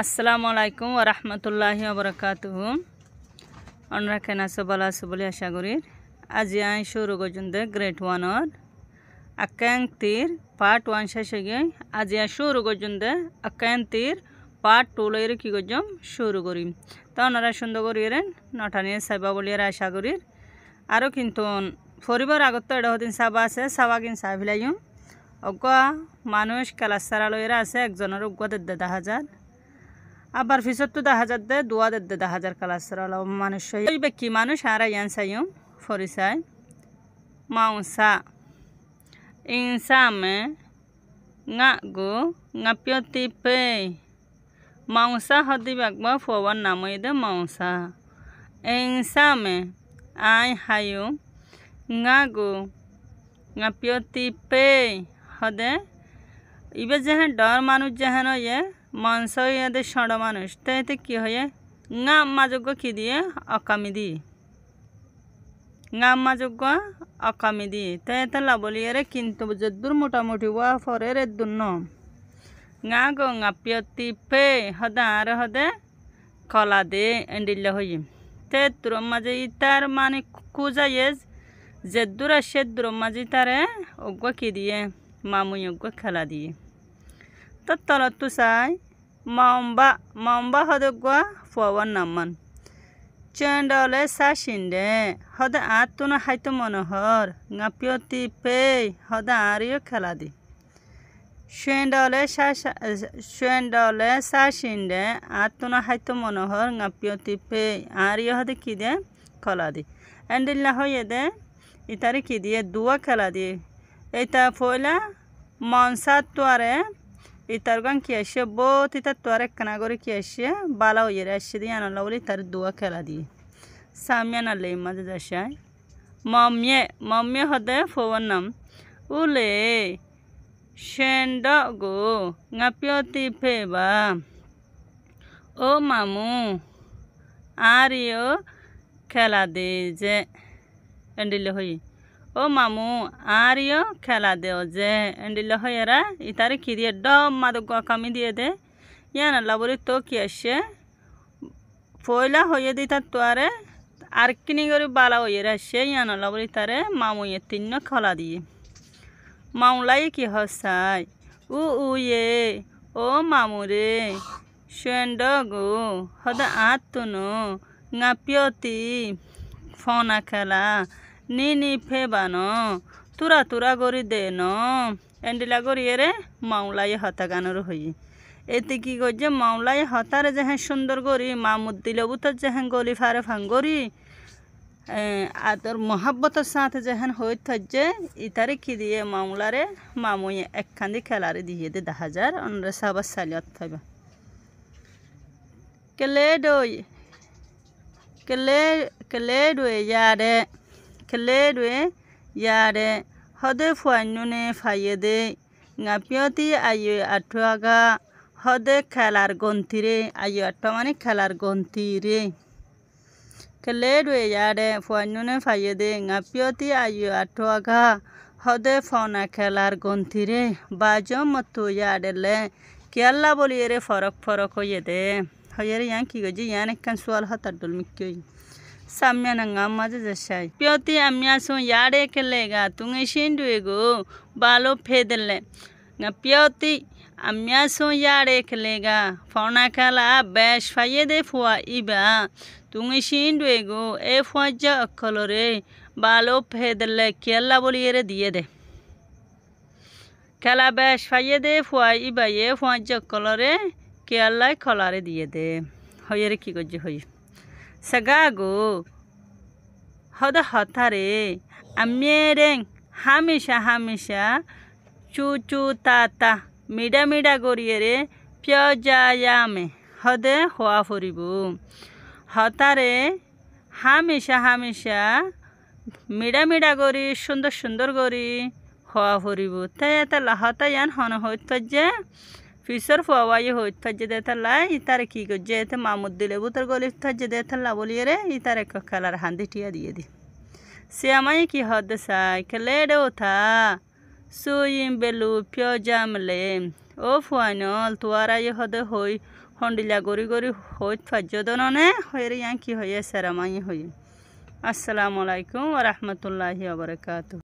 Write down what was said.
আসসালামু আলাইকুম ওয়া রাহমাতুল্লাহি ওয়া বারাকাতুহু। আমরা কেন আছো ভালো আছো বলে আশা করি। আজি আই শুরু করজুন্দে গ্রেড 1 অর আকাঙ্তির পার্ট 1 শেষ হয়ে গিয়ে আজি আই শুরু করজুন্দে আকাঙ্তির পার্ট 2 লইরে কি করজম শুরু করি। তো আপনারা সুন্দর করিয়ে নটা নিয়ে সাইবা বলিয়ে আশা করি। আরও কিন্তু পরিবার আগত এটা হদিন সাবা আছে সাবা কিন সাই ফেলাইম অজ্ঞা মানুষ ক্লাস সারা লইরা আছে একজনের অজ্ঞা 10,000 আবার ফিসত তো 10,000 দে দোয়া দে 10,000 ক্লাস সারা মানুষ ওই ব্যক্তি মানুষ আর ইয়ান Saim ফরিসাই মাউসা ইনসামে ngaggo ngapyotipe mausa hodi bagba fowan namoide mausa insame ai hayo ngaggo ngapyotipe hode ibe jehen dor manuj jehen ye মাংস ইয়াদে ষড় মানুষ তো এতে কী হয় মাযোগ্য কী দিয়ে অকামি দিয়ে মাযোগ্য অকামি দিয়ে তো এতে লাবলিয়ারে কিন্তু যদ্দুর মোটামুটি ওয়া ফরের দুন্ন গো পিয়তি পে হদে আর হদে কলা দে এন্ডিল্লা হই তে তোর মাঝে ইতার মানে কুজাইয়ে যদ্দুর আসে দূর মাঝে তারে অজ্ঞ কী দিয়ে মামুই অজ্ঞ খেলা দিয়ে তো তলত তো চাই মাম্বা হদগা ফোয়ার নামান চেন্ডলে সাশিন্ডে হদে আতুনা হাইতো মনোহর গাপিয়তি পে হদে আরিও খেলা দি চেন্ডলে সাশিন্ডে আতুনা হাইতো মনোহর গাপিয়তি পে আরিও হদে কি দে খেলা দি এন্ডিল্লা হয়ে দে ইতারে কি দিয়ে দুয়া খেলা দি এইটা ফয়লা মনসাত তোয়ারে ইতার গান কি আসে বহুত ইতার তোয়ার একখানা করে কি আসে বালা হয়ে আসছে দিয়ে আনলা বলে তার দোয়া খেলা দিয়ে সামিয়ান আল্লে মাঝে যাসায় মম্মিয়ে হদে ফোয়ার নাম উলে সেন্ড গো গাপিয়তি ফেবা ও মামু আরিও খেলা দে যে এন্ডিলে হই ও মামু আরিও খেলা দেও যে এন্ডিলে হয়েরা ইতারে কি দিয়ে ডম মাদক কামি দিয়ে দে ইয়ান আল্লাহ বলি তো কি আসে পয়লা হয়ে দি তার তোয়ারে আর কিনি করে বালা হয়ে আসে ইয়ান আল্লাহ বলি তারে মামুয়ে তিন খলা দিয়ে মামলাই কি হসাই উয়ে ও মামুরে সেন্ড গো হদা আতুনো গাপিয়তি ফোনা খেলা নি ফেবানো তুরা করি দে ন এন্ডিলা করিয়ে রে মাওলাই হতা গানোর হই এতে কি করছে মাওলাই হতারে যেহেন সুন্দর করি মামুদ দিলে বুতর যেহেন গলি ফারে ফাঙ্গরি আদর মহাব্বতের সাথে যেহেন হয়ে থাকছে ইতারে কি দিয়ে মামলারে মামুয়ে একখান খেলারে দিয়ে দে 10,000 অন্যরা সাবার সালিয়ত থাকবে কেলে ডোয়ে ইয়ারে খেলেডুয়ে ইয়ারে হদে ফুয়ানুনে ফাইয়ে দে গাপিয়তি আইয়ে আঠুয়াগা হদে খেলার গন্তিরে আইয়ে আঠুয়া মানে খেলার গন্তিরে খেলেডুয়ে ইয়ারে ফুয়ানুনে ফাইয়ে দে গাপিয়তি আইয়ে আঠুয়াগা হদে ফনা খেলার গন্তিরে বাজো মতো ইয়ারেলে কেয়াল্লা বলিয়ে রে ফরক হয়ে দে হয়ে রে ইয়ান কি গজি ইয়ান একখান সোয়াল হাতার ডল মিক্কি সামিয়া নাঙ্গা মাঝে যাসাই পিয়তি আমিয়াসো ইয়ারে খেলেগা তুমি সিন্ডুয়ে গো বালো ফেদলে পিয়তি আমিয়াসো ইয়ারে খেলেগা ফোনা খেলা বেশ ফাইয়ে দে ফুয়া ইবা তুমি সিন্ডুয়ে গো এ ফুয়া যা অক্ষলরে বালো ফেদলে কেলা বলিয়ে রে দিয়ে দে খেলা বেশ ফাইয়ে দে ফুয়া ইবা এ ফুয়া যা অক্ষলরে কেলাই খলারে দিয়ে দে হয়ে রে কি করছে হই সগাগো হদা হতারে আমেরেং হামেশা চু তা মিডা গড়িয়ে রে পিয়ামে হদে হওয়া ফুরিব হতারে হামেশা মিডা গড়ি সুন্দর গড়ি হওয়া ফুরিব তাই এটা হতা ইয়ান হন হইত যে ফিসর ফুয়াই হইত যে দেতালাই ইতারে কি করছে এতে মামুদ দিলে বুতর গলি যে দেতাল্লা বলিয়ে রে ইতার এক খেলার হান্দি টিয়া দিয়ে দি সে আমায় কি হদ সাই খেলে রে ওথা সুইম বেলু পিও জামলে ও ফুয়াইনল তুয়ারা হদে হই হন্ডিলা গড়ি গড়ি হইত ফাজ্যদননে হইরে ইয়ান কি হইয়ে সেরামাই হই। আসসালামু আলাইকুম ওয়া রাহমাতুল্লাহি ওয়া বারাকাতুহু।